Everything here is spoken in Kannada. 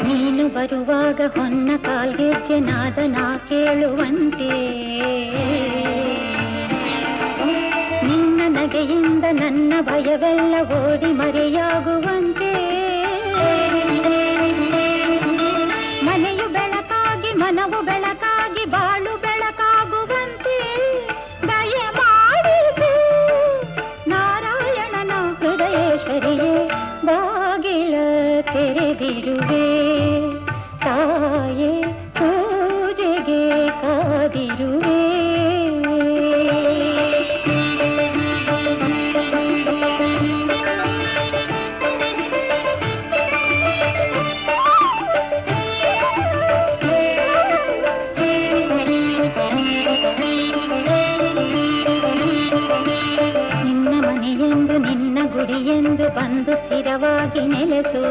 ನೀನು ಬರುವಾಗ ಹೊನ್ನ ಕಾಲ್ಗೆಜ್ಜೆ ನಾದನ ಕೇಳುವಂತೆ, ನಿನ್ನ ನಗೆಯಿಂದ ನನ್ನ ಭಯವೆಲ್ಲ ಓಡಿ ಮರೆಯಾಗುವಂತೆ, ಮನೆಯು ಬೆಳಕಾಗಿ ಮನವು ಬೆಳಕಾಗಿ ಬಾಳು ಬೆಳಕಾಗುವಂತೆ ದಯಮಾಡಿಸು ನಾರಾಯಣನ ಹೃದಯೇಶ್ವರಿಯೇ. ಬಾಗಿಲ ತೆರೆದಿರುವೆ ತಾಯೇ, ಪೂಜೆಗೆ ಕಾದಿರುವೆ. ನಿನ್ನ ಮನೆಯೆಂದು ನಿನ್ನ ಗುಡಿಯೆಂದು ಬಂದು ಸ್ಥಿರವಾಗಿ ನೆಲೆಸು.